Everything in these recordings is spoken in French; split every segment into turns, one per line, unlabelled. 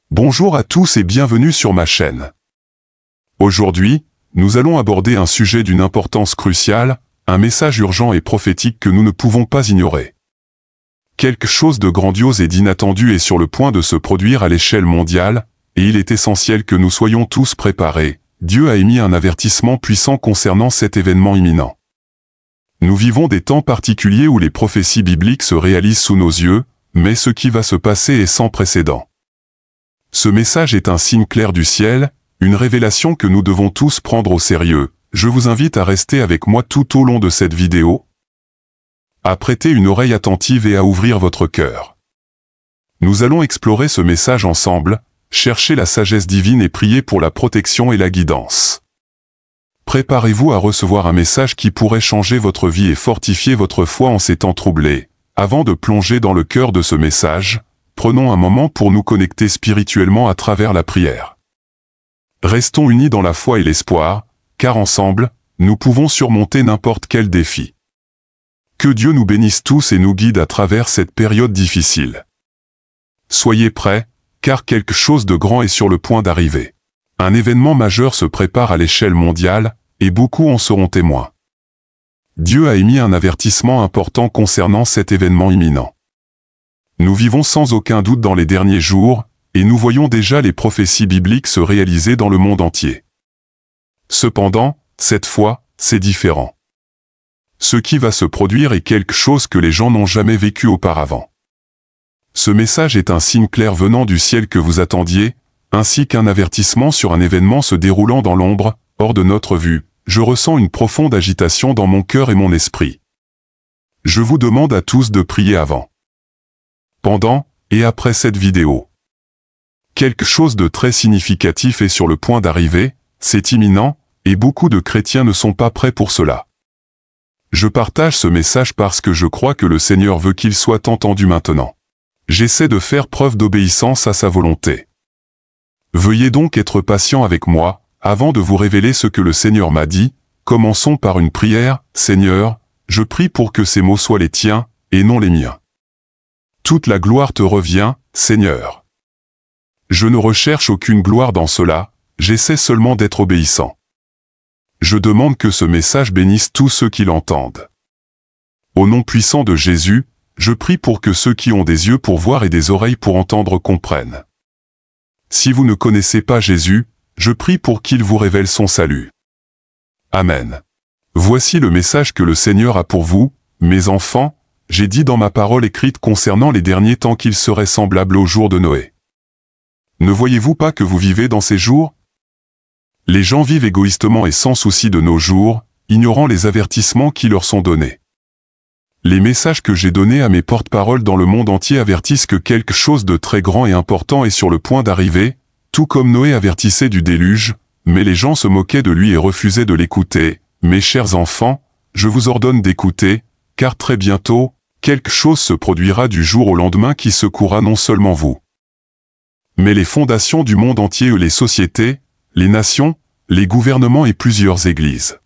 Bonjour à tous et bienvenue sur ma chaîne. Aujourd'hui, nous allons aborder un sujet d'une importance cruciale, un message urgent et prophétique que nous ne pouvons pas ignorer. Quelque chose de grandiose et d'inattendu est sur le point de se produire à l'échelle mondiale, et il est essentiel que nous soyons tous préparés. Dieu a émis un avertissement puissant concernant cet événement imminent. Nous vivons des temps particuliers où les prophéties bibliques se réalisent sous nos yeux, mais ce qui va se passer est sans précédent. Ce message est un signe clair du ciel, une révélation que nous devons tous prendre au sérieux. Je vous invite à rester avec moi tout au long de cette vidéo, à prêter une oreille attentive et à ouvrir votre cœur. Nous allons explorer ce message ensemble, chercher la sagesse divine et prier pour la protection et la guidance. Préparez-vous à recevoir un message qui pourrait changer votre vie et fortifier votre foi en ces temps troublés. Avant de plonger dans le cœur de ce message, prenons un moment pour nous connecter spirituellement à travers la prière. Restons unis dans la foi et l'espoir, car ensemble, nous pouvons surmonter n'importe quel défi. Que Dieu nous bénisse tous et nous guide à travers cette période difficile. Soyez prêts, car quelque chose de grand est sur le point d'arriver. Un événement majeur se prépare à l'échelle mondiale, et beaucoup en seront témoins. Dieu a émis un avertissement important concernant cet événement imminent. Nous vivons sans aucun doute dans les derniers jours, et nous voyons déjà les prophéties bibliques se réaliser dans le monde entier. Cependant, cette fois, c'est différent. Ce qui va se produire est quelque chose que les gens n'ont jamais vécu auparavant. Ce message est un signe clair venant du ciel que vous attendiez, ainsi qu'un avertissement sur un événement se déroulant dans l'ombre, hors de notre vue. Je ressens une profonde agitation dans mon cœur et mon esprit. Je vous demande à tous de prier avant, pendant et après cette vidéo. Quelque chose de très significatif est sur le point d'arriver, c'est imminent, et beaucoup de chrétiens ne sont pas prêts pour cela. Je partage ce message parce que je crois que le Seigneur veut qu'il soit entendu maintenant. J'essaie de faire preuve d'obéissance à sa volonté. Veuillez donc être patient avec moi, avant de vous révéler ce que le Seigneur m'a dit. Commençons par une prière. Seigneur, je prie pour que ces mots soient les tiens, et non les miens. Toute la gloire te revient, Seigneur. Je ne recherche aucune gloire dans cela, j'essaie seulement d'être obéissant. Je demande que ce message bénisse tous ceux qui l'entendent. Au nom puissant de Jésus, je prie pour que ceux qui ont des yeux pour voir et des oreilles pour entendre comprennent. Si vous ne connaissez pas Jésus, je prie pour qu'il vous révèle son salut. Amen. Voici le message que le Seigneur a pour vous, mes enfants. J'ai dit dans ma parole écrite concernant les derniers temps qu'ils seraient semblables aux jours de Noé. Ne voyez-vous pas que vous vivez dans ces jours? Les gens vivent égoïstement et sans souci de nos jours, ignorant les avertissements qui leur sont donnés. Les messages que j'ai donnés à mes porte-paroles dans le monde entier avertissent que quelque chose de très grand et important est sur le point d'arriver, tout comme Noé avertissait du déluge, mais les gens se moquaient de lui et refusaient de l'écouter. Mes chers enfants, je vous ordonne d'écouter, car très bientôt, quelque chose se produira du jour au lendemain qui secouera non seulement vous, mais les fondations du monde entier et les sociétés, les nations, les gouvernements et plusieurs églises.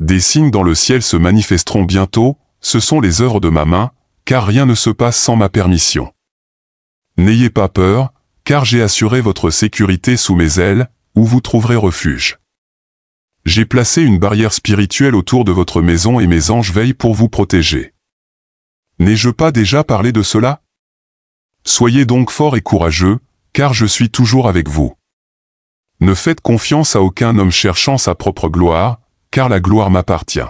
Des signes dans le ciel se manifesteront bientôt, ce sont les œuvres de ma main, car rien ne se passe sans ma permission. N'ayez pas peur, car j'ai assuré votre sécurité sous mes ailes, où vous trouverez refuge. J'ai placé une barrière spirituelle autour de votre maison et mes anges veillent pour vous protéger. N'ai-je pas déjà parlé de cela? Soyez donc forts et courageux, car je suis toujours avec vous. Ne faites confiance à aucun homme cherchant sa propre gloire, car la gloire m'appartient.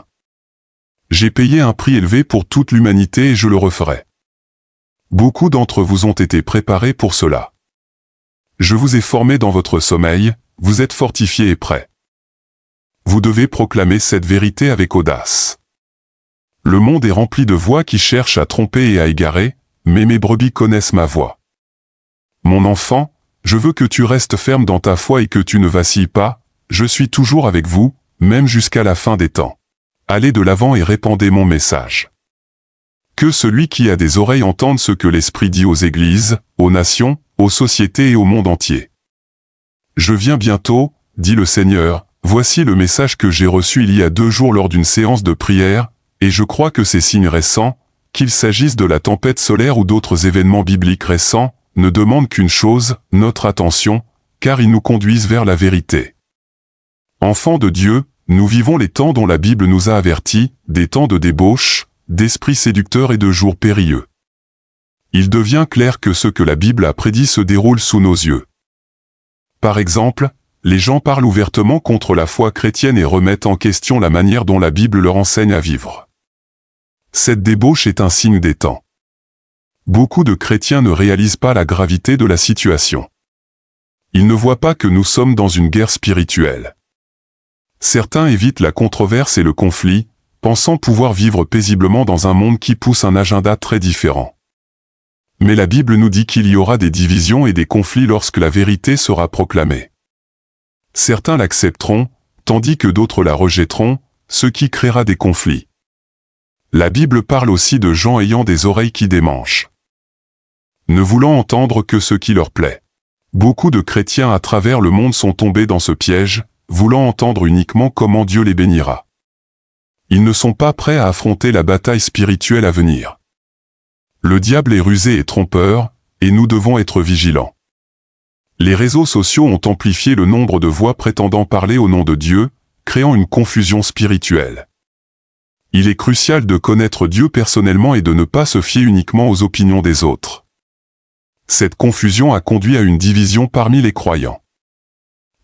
J'ai payé un prix élevé pour toute l'humanité et je le referai. Beaucoup d'entre vous ont été préparés pour cela. Je vous ai formé dans votre sommeil, vous êtes fortifiés et prêts. Vous devez proclamer cette vérité avec audace. Le monde est rempli de voix qui cherchent à tromper et à égarer, mais mes brebis connaissent ma voix. Mon enfant, je veux que tu restes ferme dans ta foi et que tu ne vacilles pas, je suis toujours avec vous, même jusqu'à la fin des temps. Allez de l'avant et répandez mon message. Que celui qui a des oreilles entende ce que l'Esprit dit aux églises, aux nations, aux sociétés et au monde entier. Je viens bientôt, dit le Seigneur, voici le message que j'ai reçu il y a 2 jours lors d'une séance de prière, et je crois que ces signes récents, qu'il s'agisse de la tempête solaire ou d'autres événements bibliques récents, ne demandent qu'une chose, notre attention, car ils nous conduisent vers la vérité. Enfants de Dieu, nous vivons les temps dont la Bible nous a avertis, des temps de débauche, d'esprits séducteurs et de jours périlleux. Il devient clair que ce que la Bible a prédit se déroule sous nos yeux. Par exemple, les gens parlent ouvertement contre la foi chrétienne et remettent en question la manière dont la Bible leur enseigne à vivre. Cette débauche est un signe des temps. Beaucoup de chrétiens ne réalisent pas la gravité de la situation. Ils ne voient pas que nous sommes dans une guerre spirituelle. Certains évitent la controverse et le conflit, pensant pouvoir vivre paisiblement dans un monde qui pousse un agenda très différent. Mais la Bible nous dit qu'il y aura des divisions et des conflits lorsque la vérité sera proclamée. Certains l'accepteront, tandis que d'autres la rejetteront, ce qui créera des conflits. La Bible parle aussi de gens ayant des oreilles qui démangent, ne voulant entendre que ce qui leur plaît. Beaucoup de chrétiens à travers le monde sont tombés dans ce piège, voulant entendre uniquement comment Dieu les bénira. Ils ne sont pas prêts à affronter la bataille spirituelle à venir. Le diable est rusé et trompeur, et nous devons être vigilants. Les réseaux sociaux ont amplifié le nombre de voix prétendant parler au nom de Dieu, créant une confusion spirituelle. Il est crucial de connaître Dieu personnellement et de ne pas se fier uniquement aux opinions des autres. Cette confusion a conduit à une division parmi les croyants.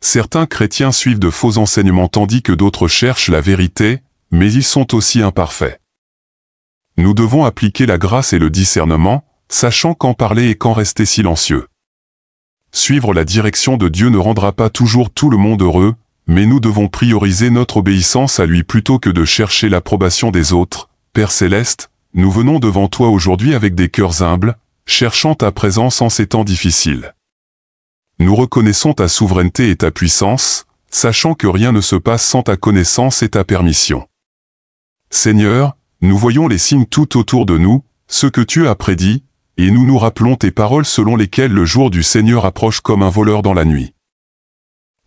Certains chrétiens suivent de faux enseignements tandis que d'autres cherchent la vérité, mais ils sont aussi imparfaits. Nous devons appliquer la grâce et le discernement, sachant quand parler et quand rester silencieux. Suivre la direction de Dieu ne rendra pas toujours tout le monde heureux, mais nous devons prioriser notre obéissance à lui plutôt que de chercher l'approbation des autres. Père Céleste, nous venons devant toi aujourd'hui avec des cœurs humbles, cherchant ta présence en ces temps difficiles. Nous reconnaissons ta souveraineté et ta puissance, sachant que rien ne se passe sans ta connaissance et ta permission. Seigneur, nous voyons les signes tout autour de nous, ce que tu as prédit, et nous nous rappelons tes paroles selon lesquelles le jour du Seigneur approche comme un voleur dans la nuit.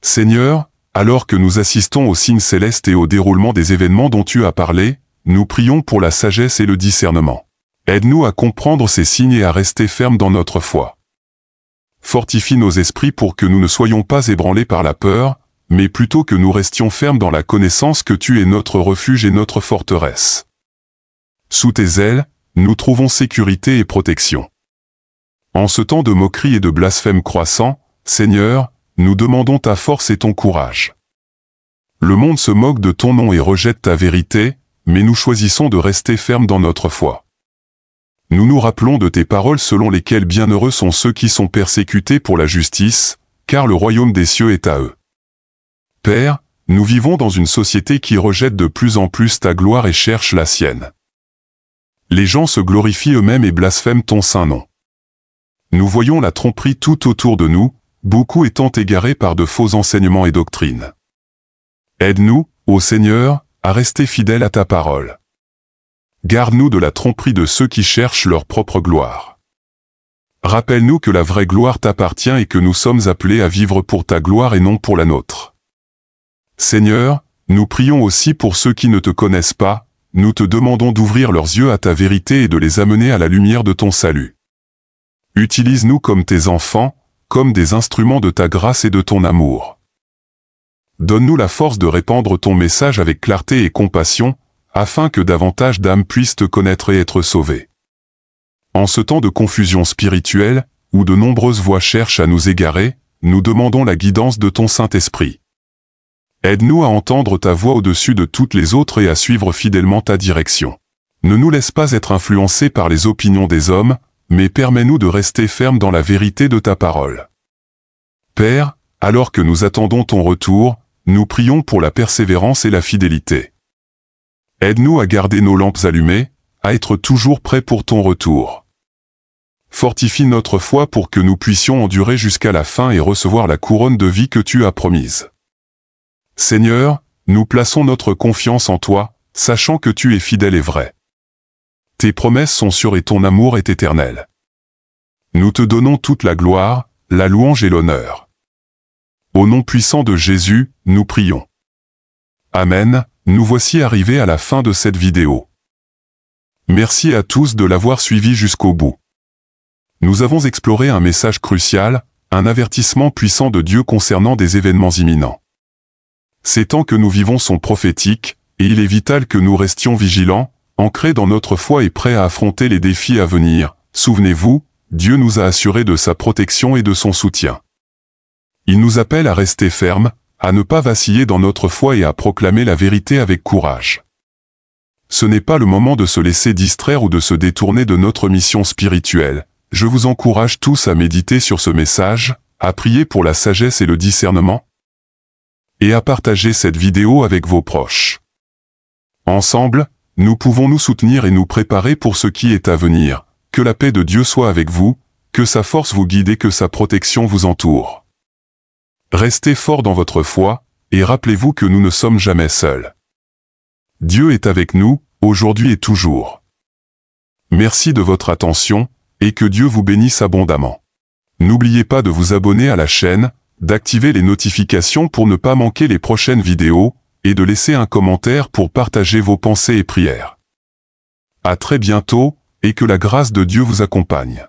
Seigneur, alors que nous assistons aux signes célestes et au déroulement des événements dont tu as parlé, nous prions pour la sagesse et le discernement. Aide-nous à comprendre ces signes et à rester fermes dans notre foi. Fortifie nos esprits pour que nous ne soyons pas ébranlés par la peur, mais plutôt que nous restions fermes dans la connaissance que tu es notre refuge et notre forteresse. Sous tes ailes, nous trouvons sécurité et protection. En ce temps de moquerie et de blasphème croissant, Seigneur, nous demandons ta force et ton courage. Le monde se moque de ton nom et rejette ta vérité, mais nous choisissons de rester fermes dans notre foi. Nous nous rappelons de tes paroles selon lesquelles bienheureux sont ceux qui sont persécutés pour la justice, car le royaume des cieux est à eux. Père, nous vivons dans une société qui rejette de plus en plus ta gloire et cherche la sienne. Les gens se glorifient eux-mêmes et blasphèment ton saint nom. Nous voyons la tromperie tout autour de nous, beaucoup étant égarés par de faux enseignements et doctrines. Aide-nous, ô Seigneur, à rester fidèles à ta parole. Garde-nous de la tromperie de ceux qui cherchent leur propre gloire. Rappelle-nous que la vraie gloire t'appartient et que nous sommes appelés à vivre pour ta gloire et non pour la nôtre. Seigneur, nous prions aussi pour ceux qui ne te connaissent pas, nous te demandons d'ouvrir leurs yeux à ta vérité et de les amener à la lumière de ton salut. Utilise-nous comme tes enfants, comme des instruments de ta grâce et de ton amour. Donne-nous la force de répandre ton message avec clarté et compassion, afin que davantage d'âmes puissent te connaître et être sauvées. En ce temps de confusion spirituelle, où de nombreuses voix cherchent à nous égarer, nous demandons la guidance de ton Saint-Esprit. Aide-nous à entendre ta voix au-dessus de toutes les autres et à suivre fidèlement ta direction. Ne nous laisse pas être influencés par les opinions des hommes, mais permets-nous de rester fermes dans la vérité de ta parole. Père, alors que nous attendons ton retour, nous prions pour la persévérance et la fidélité. Aide-nous à garder nos lampes allumées, à être toujours prêts pour ton retour. Fortifie notre foi pour que nous puissions endurer jusqu'à la fin et recevoir la couronne de vie que tu as promise. Seigneur, nous plaçons notre confiance en toi, sachant que tu es fidèle et vrai. Tes promesses sont sûres et ton amour est éternel. Nous te donnons toute la gloire, la louange et l'honneur. Au nom puissant de Jésus, nous prions. Amen, nous voici arrivés à la fin de cette vidéo. Merci à tous de l'avoir suivi jusqu'au bout. Nous avons exploré un message crucial, un avertissement puissant de Dieu concernant des événements imminents. Ces temps que nous vivons sont prophétiques, et il est vital que nous restions vigilants, ancrés dans notre foi et prêts à affronter les défis à venir. Souvenez-vous, Dieu nous a assurés de sa protection et de son soutien. Il nous appelle à rester fermes, à ne pas vaciller dans notre foi et à proclamer la vérité avec courage. Ce n'est pas le moment de se laisser distraire ou de se détourner de notre mission spirituelle. Je vous encourage tous à méditer sur ce message, à prier pour la sagesse et le discernement, et à partager cette vidéo avec vos proches. Ensemble, nous pouvons nous soutenir et nous préparer pour ce qui est à venir. Que la paix de Dieu soit avec vous, que sa force vous guide et que sa protection vous entoure. Restez forts dans votre foi, et rappelez-vous que nous ne sommes jamais seuls. Dieu est avec nous, aujourd'hui et toujours. Merci de votre attention, et que Dieu vous bénisse abondamment. N'oubliez pas de vous abonner à la chaîne, d'activer les notifications pour ne pas manquer les prochaines vidéos, et de laisser un commentaire pour partager vos pensées et prières. À très bientôt, et que la grâce de Dieu vous accompagne.